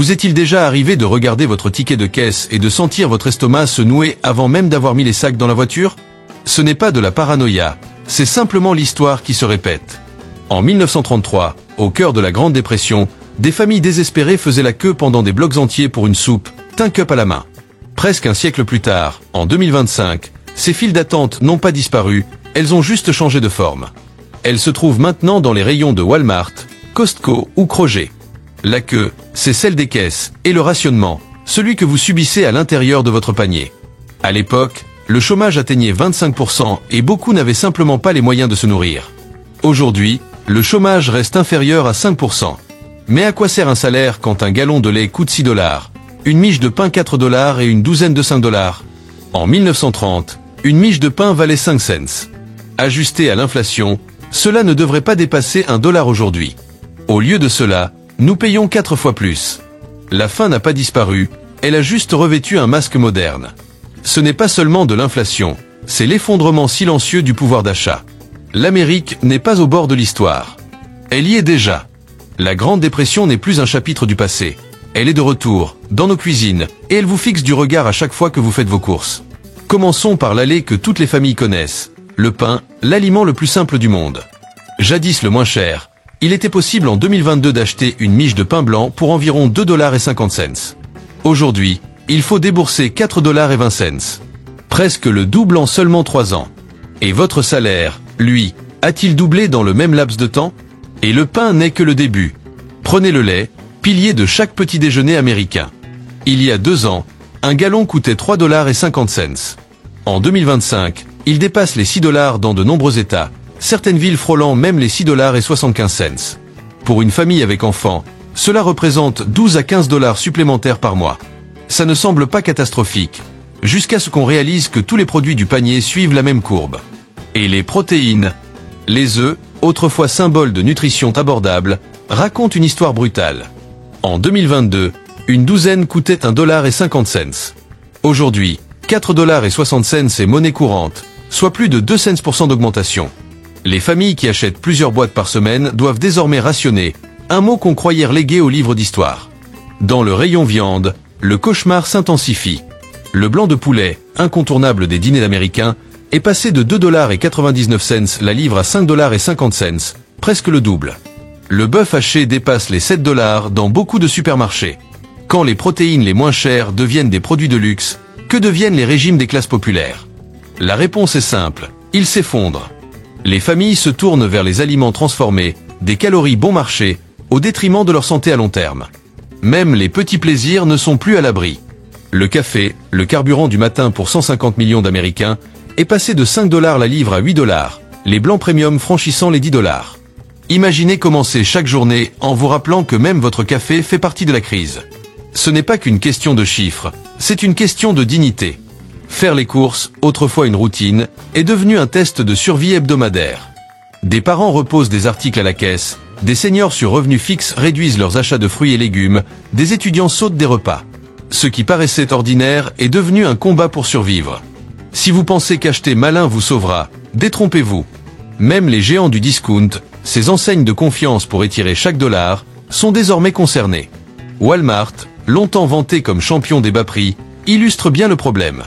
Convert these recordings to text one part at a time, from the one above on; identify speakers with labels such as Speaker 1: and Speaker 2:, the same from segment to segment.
Speaker 1: Vous est-il déjà arrivé de regarder votre ticket de caisse et de sentir votre estomac se nouer avant même d'avoir mis les sacs dans la voiture? Ce n'est pas de la paranoïa, c'est simplement l'histoire qui se répète. En 1933, au cœur de la Grande Dépression, des familles désespérées faisaient la queue pendant des blocs entiers pour une soupe, tin cup à la main. Presque un siècle plus tard, en 2025, ces files d'attente n'ont pas disparu, elles ont juste changé de forme. Elles se trouvent maintenant dans les rayons de Walmart, Costco ou Kroger. La queue, c'est celle des caisses, et le rationnement, celui que vous subissez à l'intérieur de votre panier. À l'époque, le chômage atteignait 25% et beaucoup n'avaient simplement pas les moyens de se nourrir. Aujourd'hui, le chômage reste inférieur à 5%. Mais à quoi sert un salaire quand un gallon de lait coûte 6 $, une miche de pain 4 $ et une douzaine de 5 $? En 1930, une miche de pain valait 5 cents. Ajusté à l'inflation, cela ne devrait pas dépasser $1 aujourd'hui. Au lieu de cela, nous payons 4 fois plus. La faim n'a pas disparu, elle a juste revêtu un masque moderne. Ce n'est pas seulement de l'inflation, c'est l'effondrement silencieux du pouvoir d'achat. L'Amérique n'est pas au bord de l'histoire. Elle y est déjà. La Grande Dépression n'est plus un chapitre du passé. Elle est de retour, dans nos cuisines, et elle vous fixe du regard à chaque fois que vous faites vos courses. Commençons par l'allée que toutes les familles connaissent. Le pain, l'aliment le plus simple du monde. Jadis le moins cher, il était possible en 2022 d'acheter une miche de pain blanc pour environ 2,50 $. Aujourd'hui, il faut débourser 4,20 $. Presque le double en seulement 3 ans. Et votre salaire, lui, a-t-il doublé dans le même laps de temps? Et le pain n'est que le début. Prenez le lait, pilier de chaque petit déjeuner américain. Il y a 2 ans, un gallon coûtait 3,50 $. En 2025, il dépasse les 6 $ dans de nombreux États, certaines villes frôlant même les 6,75 $. Pour une famille avec enfants, cela représente 12 à 15 $ supplémentaires par mois. Ça ne semble pas catastrophique, jusqu'à ce qu'on réalise que tous les produits du panier suivent la même courbe. Et les protéines, les œufs, autrefois symbole de nutrition abordable, racontent une histoire brutale. En 2022, une douzaine coûtait $1,50. Aujourd'hui, 4,60 $ est monnaie courante, soit plus de 2 cents % d'augmentation. Les familles qui achètent plusieurs boîtes par semaine doivent désormais rationner, un mot qu'on croyait relégué au livre d'histoire. Dans le rayon viande, le cauchemar s'intensifie. Le blanc de poulet, incontournable des dîners d'Américains, est passé de $2,99 la livre à $5,50, presque le double. Le bœuf haché dépasse les 7 $ dans beaucoup de supermarchés. Quand les protéines les moins chères deviennent des produits de luxe, que deviennent les régimes des classes populaires? La réponse est simple, ils s'effondrent. Les familles se tournent vers les aliments transformés, des calories bon marché, au détriment de leur santé à long terme. Même les petits plaisirs ne sont plus à l'abri. Le café, le carburant du matin pour 150 millions d'Américains, est passé de 5 $ la livre à 8 $, les blancs premium franchissant les 10 $. Imaginez commencer chaque journée en vous rappelant que même votre café fait partie de la crise. Ce n'est pas qu'une question de chiffres, c'est une question de dignité. Faire les courses, autrefois une routine, est devenu un test de survie hebdomadaire. Des parents reposent des articles à la caisse, des seniors sur revenus fixes réduisent leurs achats de fruits et légumes, des étudiants sautent des repas. Ce qui paraissait ordinaire est devenu un combat pour survivre. Si vous pensez qu'acheter malin vous sauvera, détrompez-vous. Même les géants du discount, ces enseignes de confiance pour étirer chaque dollar, sont désormais concernés. Walmart, longtemps vanté comme champion des bas prix, illustre bien le problème.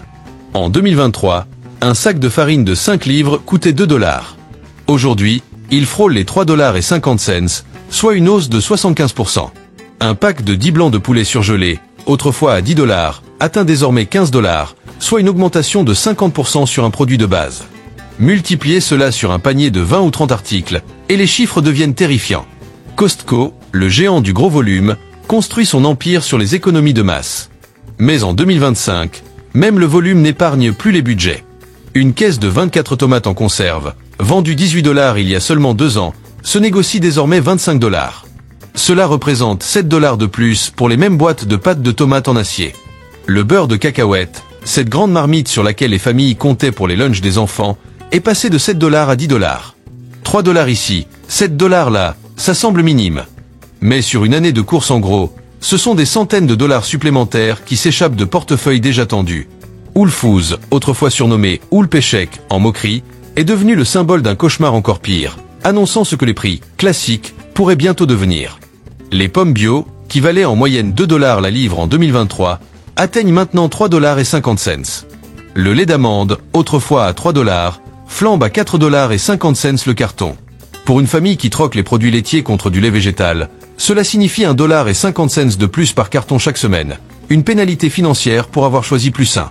Speaker 1: En 2023, un sac de farine de 5 livres coûtait 2 $. Aujourd'hui, il frôle les 3,50 $, soit une hausse de 75%. Un pack de 10 blancs de poulet surgelé, autrefois à 10 $, atteint désormais 15 $, soit une augmentation de 50% sur un produit de base. Multipliez cela sur un panier de 20 ou 30 articles, et les chiffres deviennent terrifiants. Costco, le géant du gros volume, construit son empire sur les économies de masse. Mais en 2025, même le volume n'épargne plus les budgets. Une caisse de 24 tomates en conserve, vendue 18 $ il y a seulement 2 ans, se négocie désormais 25 $. Cela représente 7 $ de plus pour les mêmes boîtes de pâtes de tomates en acier. Le beurre de cacahuète, cette grande marmite sur laquelle les familles comptaient pour les lunchs des enfants, est passé de 7 $ à 10 $. 3 $ ici, 7 $ là, ça semble minime. Mais sur une année de course en gros, ce sont des centaines de dollars supplémentaires qui s'échappent de portefeuilles déjà tendus. Whole Foods, autrefois surnommé Whole Paycheck, en moquerie, est devenu le symbole d'un cauchemar encore pire, annonçant ce que les prix classiques pourraient bientôt devenir. Les pommes bio, qui valaient en moyenne 2 $ la livre en 2023, atteignent maintenant 3,50 $. Le lait d'amande, autrefois à 3 $, flambe à 4,50 $ le carton. Pour une famille qui troque les produits laitiers contre du lait végétal, cela signifie 1,50 $ de plus par carton chaque semaine. Une pénalité financière pour avoir choisi plus sain.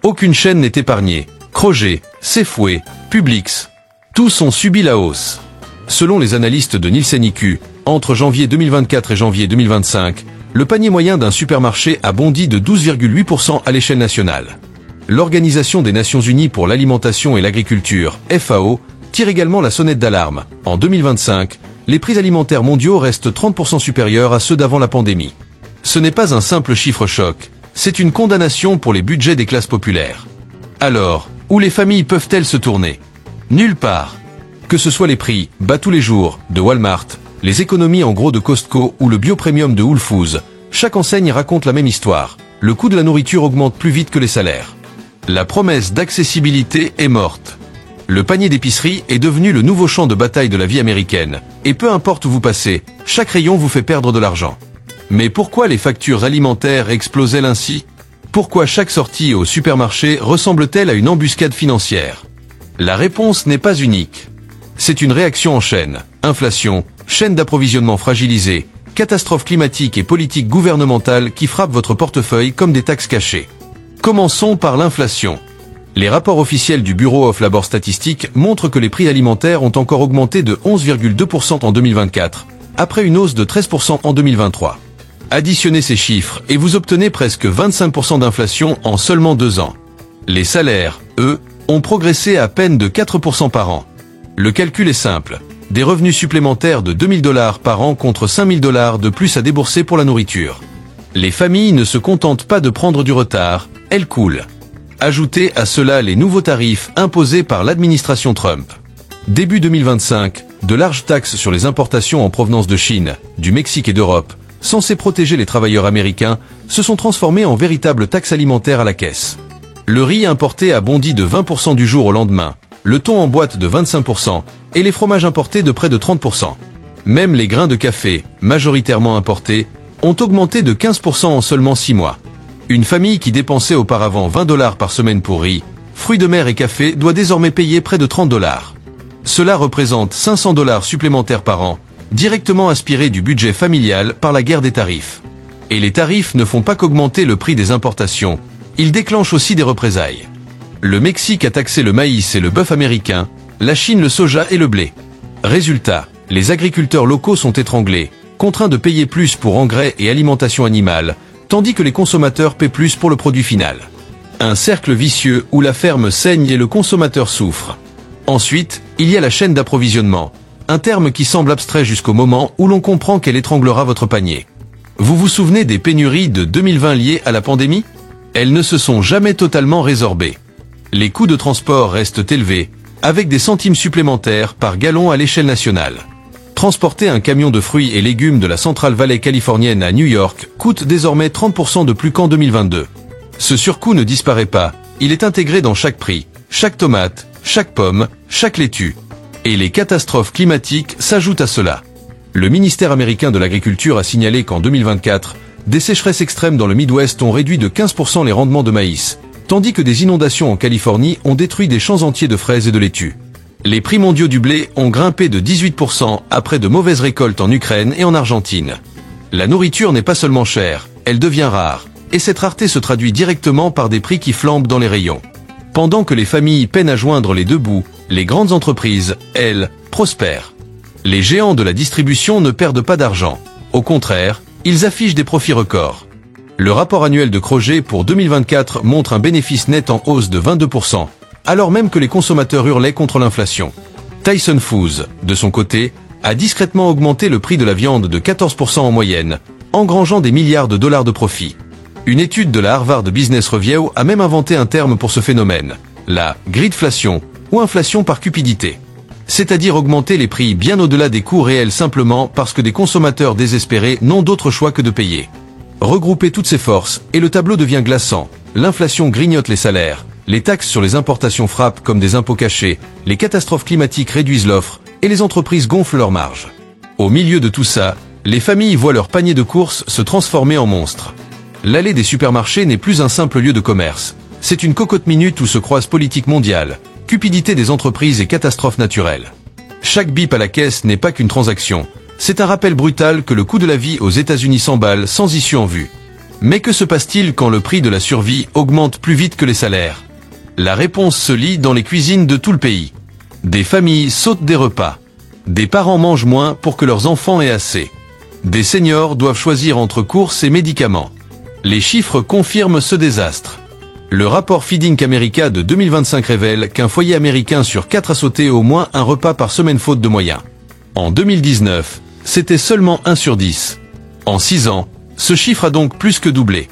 Speaker 1: Aucune chaîne n'est épargnée. Kroger, Safeway, Publix, tous ont subi la hausse. Selon les analystes de Nielsen IQ, entre janvier 2024 et janvier 2025, le panier moyen d'un supermarché a bondi de 12,8% à l'échelle nationale. L'Organisation des Nations Unies pour l'alimentation et l'agriculture, FAO, tire également la sonnette d'alarme. En 2025, les prix alimentaires mondiaux restent 30% supérieurs à ceux d'avant la pandémie. Ce n'est pas un simple chiffre choc, c'est une condamnation pour les budgets des classes populaires. Alors, où les familles peuvent-elles se tourner? Nulle part. Que ce soit les prix, bas tous les jours, de Walmart, les économies en gros de Costco ou le bio-premium de Whole Foods, chaque enseigne raconte la même histoire. Le coût de la nourriture augmente plus vite que les salaires. La promesse d'accessibilité est morte. Le panier d'épicerie est devenu le nouveau champ de bataille de la vie américaine, et peu importe où vous passez, chaque rayon vous fait perdre de l'argent. Mais pourquoi les factures alimentaires explosent-elles ainsi? Pourquoi chaque sortie au supermarché ressemble-t-elle à une embuscade financière? La réponse n'est pas unique. C'est une réaction en chaîne. Inflation, chaîne d'approvisionnement fragilisée, catastrophe climatique et politique gouvernementale qui frappent votre portefeuille comme des taxes cachées. Commençons par l'inflation. Les rapports officiels du Bureau of Labor Statistics montrent que les prix alimentaires ont encore augmenté de 11,2% en 2024, après une hausse de 13% en 2023. Additionnez ces chiffres et vous obtenez presque 25% d'inflation en seulement 2 ans. Les salaires, eux, ont progressé à peine de 4% par an. Le calcul est simple. Des revenus supplémentaires de 2 000 $ par an contre 5 000 $ de plus à débourser pour la nourriture. Les familles ne se contentent pas de prendre du retard, elles coulent. Ajoutez à cela les nouveaux tarifs imposés par l'administration Trump. Début 2025, de larges taxes sur les importations en provenance de Chine, du Mexique et d'Europe, censées protéger les travailleurs américains, se sont transformées en véritables taxes alimentaires à la caisse. Le riz importé a bondi de 20% du jour au lendemain, le thon en boîte de 25% et les fromages importés de près de 30%. Même les grains de café, majoritairement importés, ont augmenté de 15% en seulement 6 mois. Une famille qui dépensait auparavant 20 $ par semaine pour riz, fruits de mer et café doit désormais payer près de 30 $. Cela représente 500 $ supplémentaires par an, directement aspirés du budget familial par la guerre des tarifs. Et les tarifs ne font pas qu'augmenter le prix des importations, ils déclenchent aussi des représailles. Le Mexique a taxé le maïs et le bœuf américain, la Chine le soja et le blé. Résultat, les agriculteurs locaux sont étranglés, contraints de payer plus pour engrais et alimentation animale, tandis que les consommateurs paient plus pour le produit final. Un cercle vicieux où la ferme saigne et le consommateur souffre. Ensuite, il y a la chaîne d'approvisionnement, un terme qui semble abstrait jusqu'au moment où l'on comprend qu'elle étranglera votre panier. Vous vous souvenez des pénuries de 2020 liées à la pandémie? Elles ne se sont jamais totalement résorbées. Les coûts de transport restent élevés, avec des centimes supplémentaires par gallon à l'échelle nationale. Transporter un camion de fruits et légumes de la Central Valley californienne à New York coûte désormais 30% de plus qu'en 2022. Ce surcoût ne disparaît pas, il est intégré dans chaque prix, chaque tomate, chaque pomme, chaque laitue. Et les catastrophes climatiques s'ajoutent à cela. Le ministère américain de l'Agriculture a signalé qu'en 2024, des sécheresses extrêmes dans le Midwest ont réduit de 15% les rendements de maïs, tandis que des inondations en Californie ont détruit des champs entiers de fraises et de laitue. Les prix mondiaux du blé ont grimpé de 18% après de mauvaises récoltes en Ukraine et en Argentine. La nourriture n'est pas seulement chère, elle devient rare, et cette rareté se traduit directement par des prix qui flambent dans les rayons. Pendant que les familles peinent à joindre les deux bouts, les grandes entreprises, elles, prospèrent. Les géants de la distribution ne perdent pas d'argent. Au contraire, ils affichent des profits records. Le rapport annuel de Kroger pour 2024 montre un bénéfice net en hausse de 22%, alors même que les consommateurs hurlaient contre l'inflation. Tyson Foods, de son côté, a discrètement augmenté le prix de la viande de 14% en moyenne, engrangeant des milliards de dollars de profit. Une étude de la Harvard Business Review a même inventé un terme pour ce phénomène, la greedflation, ou inflation par cupidité. C'est-à-dire augmenter les prix bien au-delà des coûts réels simplement parce que des consommateurs désespérés n'ont d'autre choix que de payer. Regroupez toutes ces forces, et le tableau devient glaçant. L'inflation grignote les salaires, les taxes sur les importations frappent comme des impôts cachés, les catastrophes climatiques réduisent l'offre, et les entreprises gonflent leurs marges. Au milieu de tout ça, Les familles voient leur panier de courses se transformer en monstres. L'allée des supermarchés n'est plus un simple lieu de commerce. C'est une cocotte minute où se croisent politique mondiale, cupidité des entreprises et catastrophes naturelles. Chaque bip à la caisse n'est pas qu'une transaction. C'est un rappel brutal que le coût de la vie aux États-Unis s'emballe sans issue en vue. Mais que se passe-t-il quand le prix de la survie augmente plus vite que les salaires? La réponse se lit dans les cuisines de tout le pays. Des familles sautent des repas. Des parents mangent moins pour que leurs enfants aient assez. Des seniors doivent choisir entre courses et médicaments. Les chiffres confirment ce désastre. Le rapport Feeding America de 2025 révèle qu'un foyer américain sur 4 a sauté au moins un repas par semaine faute de moyens. En 2019, c'était seulement 1 sur 10. En 6 ans, ce chiffre a donc plus que doublé.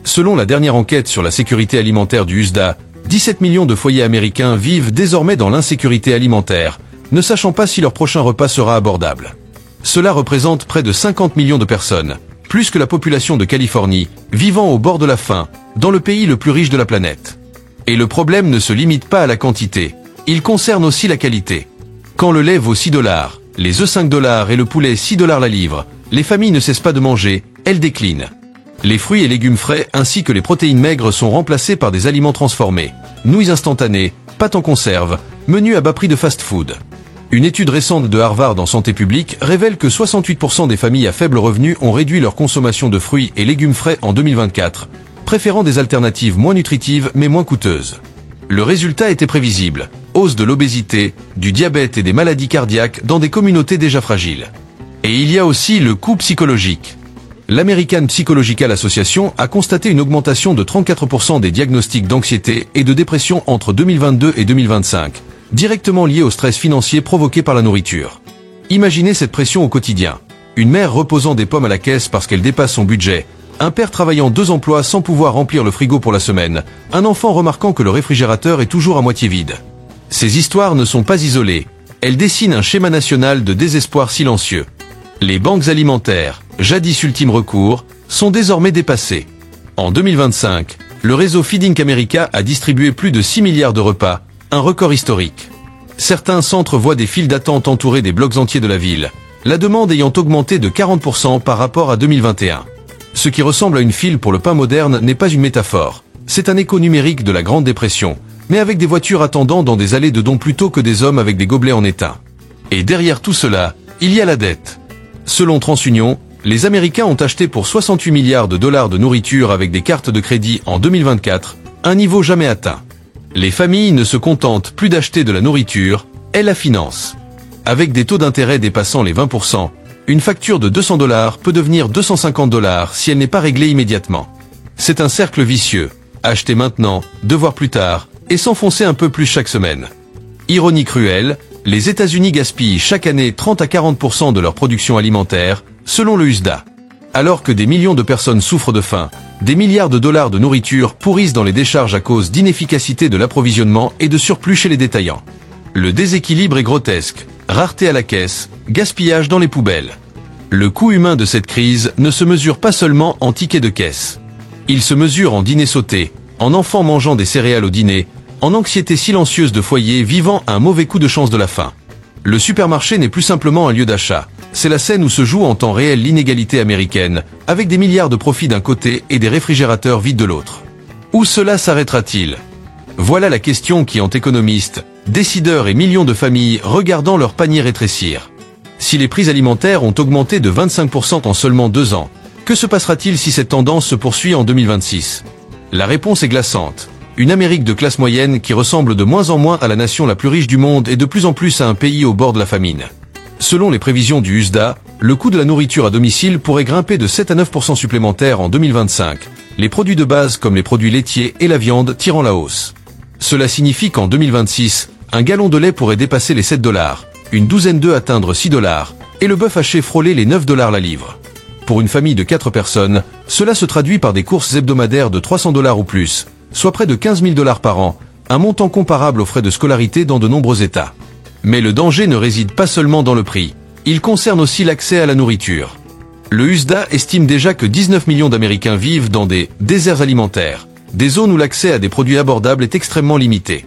Speaker 1: Selon la dernière enquête sur la sécurité alimentaire du USDA, 17 millions de foyers américains vivent désormais dans l'insécurité alimentaire, ne sachant pas si leur prochain repas sera abordable. Cela représente près de 50 millions de personnes, plus que la population de Californie, vivant au bord de la faim, dans le pays le plus riche de la planète. Et le problème ne se limite pas à la quantité, il concerne aussi la qualité. Quand le lait vaut 6 $, les œufs 5 $ et le poulet 6 $ la livre, les familles ne cessent pas de manger, elles déclinent. Les fruits et légumes frais ainsi que les protéines maigres sont remplacés par des aliments transformés, nouilles instantanées, pâtes en conserve, menus à bas prix de fast-food. Une étude récente de Harvard en santé publique révèle que 68% des familles à faible revenu ont réduit leur consommation de fruits et légumes frais en 2024, préférant des alternatives moins nutritives mais moins coûteuses. Le résultat était prévisible, hausse de l'obésité, du diabète et des maladies cardiaques dans des communautés déjà fragiles. Et il y a aussi le coût psychologique. L'American Psychological Association a constaté une augmentation de 34% des diagnostics d'anxiété et de dépression entre 2022 et 2025, directement liée au stress financier provoqué par la nourriture. Imaginez cette pression au quotidien. Une mère reposant des pommes à la caisse parce qu'elle dépasse son budget, un père travaillant 2 emplois sans pouvoir remplir le frigo pour la semaine, un enfant remarquant que le réfrigérateur est toujours à moitié vide. Ces histoires ne sont pas isolées, elles dessinent un schéma national de désespoir silencieux. Les banques alimentaires, jadis ultime recours, sont désormais dépassées. En 2025, le réseau Feeding America a distribué plus de 6 milliards de repas, un record historique. Certains centres voient des files d'attente entourer des blocs entiers de la ville, la demande ayant augmenté de 40% par rapport à 2021. Ce qui ressemble à une file pour le pain moderne n'est pas une métaphore, c'est un écho numérique de la Grande Dépression, mais avec des voitures attendant dans des allées de dons plutôt que des hommes avec des gobelets en étain. Et derrière tout cela, il y a la dette. Selon TransUnion, les Américains ont acheté pour 68 milliards de dollars de nourriture avec des cartes de crédit en 2024, un niveau jamais atteint. Les familles ne se contentent plus d'acheter de la nourriture, elles la financent. Avec des taux d'intérêt dépassant les 20%, une facture de 200 $ peut devenir 250 $ si elle n'est pas réglée immédiatement. C'est un cercle vicieux. Acheter maintenant, devoir plus tard, et s'enfoncer un peu plus chaque semaine. Ironie cruelle, les États-Unis gaspillent chaque année 30 à 40% de leur production alimentaire, selon le USDA. Alors que des millions de personnes souffrent de faim, des milliards de dollars de nourriture pourrissent dans les décharges à cause d'inefficacité de l'approvisionnement et de surplus chez les détaillants. Le déséquilibre est grotesque, rareté à la caisse, gaspillage dans les poubelles. Le coût humain de cette crise ne se mesure pas seulement en tickets de caisse. Il se mesure en dîners sautés, en enfants mangeant des céréales au dîner, en anxiété silencieuse de foyers vivant un mauvais coup de chance de la faim. Le supermarché n'est plus simplement un lieu d'achat, c'est la scène où se joue en temps réel l'inégalité américaine, avec des milliards de profits d'un côté et des réfrigérateurs vides de l'autre. Où cela s'arrêtera-t-il? Voilà la question qui hante économistes, décideurs et millions de familles regardant leur panier rétrécir. Si les prix alimentaires ont augmenté de 25% en seulement 2 ans, que se passera-t-il si cette tendance se poursuit en 2026? La réponse est glaçante. Une Amérique de classe moyenne qui ressemble de moins en moins à la nation la plus riche du monde et de plus en plus à un pays au bord de la famine. Selon les prévisions du USDA, le coût de la nourriture à domicile pourrait grimper de 7 à 9% supplémentaires en 2025, les produits de base comme les produits laitiers et la viande tirant la hausse. Cela signifie qu'en 2026, un gallon de lait pourrait dépasser les 7 $, une douzaine d'œufs atteindre 6 $, et le bœuf haché frôler les 9 $ la livre. Pour une famille de 4 personnes, cela se traduit par des courses hebdomadaires de 300 $ ou plus, soit près de 15 000 $ par an, un montant comparable aux frais de scolarité dans de nombreux États. Mais le danger ne réside pas seulement dans le prix, il concerne aussi l'accès à la nourriture. Le USDA estime déjà que 19 millions d'Américains vivent dans des déserts alimentaires, des zones où l'accès à des produits abordables est extrêmement limité.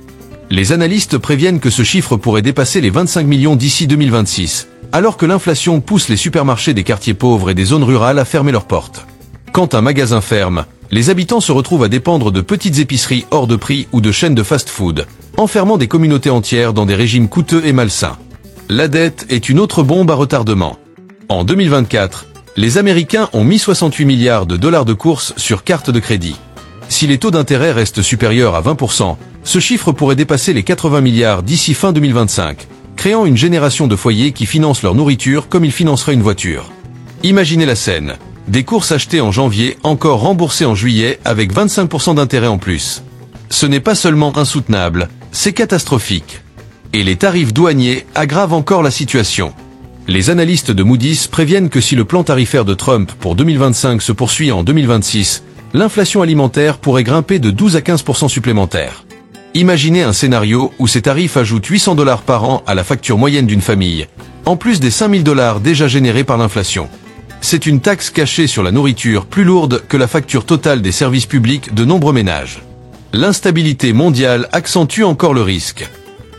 Speaker 1: Les analystes préviennent que ce chiffre pourrait dépasser les 25 millions d'ici 2026, alors que l'inflation pousse les supermarchés des quartiers pauvres et des zones rurales à fermer leurs portes. Quand un magasin ferme, les habitants se retrouvent à dépendre de petites épiceries hors de prix ou de chaînes de fast-food, enfermant des communautés entières dans des régimes coûteux et malsains. La dette est une autre bombe à retardement. En 2024, les Américains ont mis 68 milliards de dollars de courses sur carte de crédit. Si les taux d'intérêt restent supérieurs à 20%, ce chiffre pourrait dépasser les 80 milliards d'ici fin 2025, créant une génération de foyers qui financent leur nourriture comme ils financeraient une voiture. Imaginez la scène. Des courses achetées en janvier, encore remboursées en juillet avec 25% d'intérêt en plus. Ce n'est pas seulement insoutenable, c'est catastrophique. Et les tarifs douaniers aggravent encore la situation. Les analystes de Moody's préviennent que si le plan tarifaire de Trump pour 2025 se poursuit en 2026, l'inflation alimentaire pourrait grimper de 12 à 15% supplémentaires. Imaginez un scénario où ces tarifs ajoutent 800 $ par an à la facture moyenne d'une famille, en plus des 5000 $ déjà générés par l'inflation. C'est une taxe cachée sur la nourriture plus lourde que la facture totale des services publics de nombreux ménages. L'instabilité mondiale accentue encore le risque.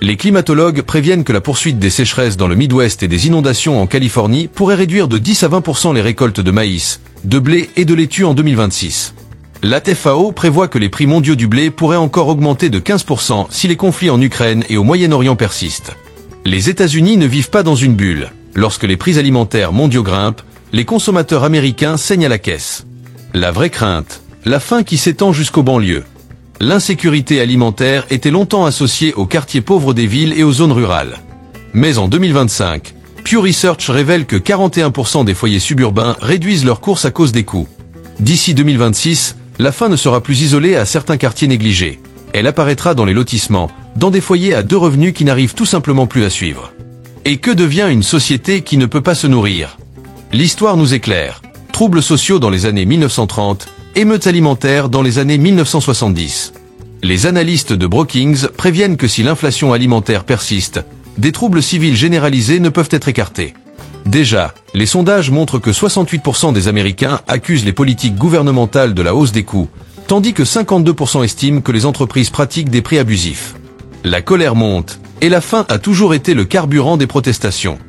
Speaker 1: Les climatologues préviennent que la poursuite des sécheresses dans le Midwest et des inondations en Californie pourrait réduire de 10 à 20% les récoltes de maïs, de blé et de laitue en 2026. La FAO prévoit que les prix mondiaux du blé pourraient encore augmenter de 15% si les conflits en Ukraine et au Moyen-Orient persistent. Les États-Unis ne vivent pas dans une bulle. Lorsque les prix alimentaires mondiaux grimpent, les consommateurs américains saignent à la caisse. La vraie crainte, la faim qui s'étend jusqu'aux banlieues. L'insécurité alimentaire était longtemps associée aux quartiers pauvres des villes et aux zones rurales. Mais en 2025, Pew Research révèle que 41% des foyers suburbains réduisent leurs courses à cause des coûts. D'ici 2026, la faim ne sera plus isolée à certains quartiers négligés. Elle apparaîtra dans les lotissements, dans des foyers à 2 revenus qui n'arrivent tout simplement plus à suivre. Et que devient une société qui ne peut pas se nourrir ? L'histoire nous éclaire. Troubles sociaux dans les années 1930, émeutes alimentaires dans les années 1970. Les analystes de Brookings préviennent que si l'inflation alimentaire persiste, des troubles civils généralisés ne peuvent être écartés. Déjà, les sondages montrent que 68% des Américains accusent les politiques gouvernementales de la hausse des coûts, tandis que 52% estiment que les entreprises pratiquent des prix abusifs. La colère monte, et la faim a toujours été le carburant des protestations.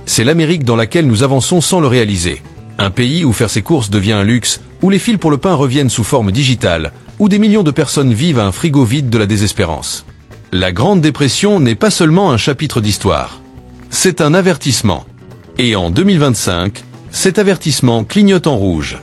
Speaker 1: C'est l'Amérique dans laquelle nous avançons sans le réaliser. Un pays où faire ses courses devient un luxe, où les fils pour le pain reviennent sous forme digitale, où des millions de personnes vivent à un frigo vide de la désespérance. La Grande Dépression n'est pas seulement un chapitre d'histoire. C'est un avertissement. Et en 2025, cet avertissement clignote en rouge.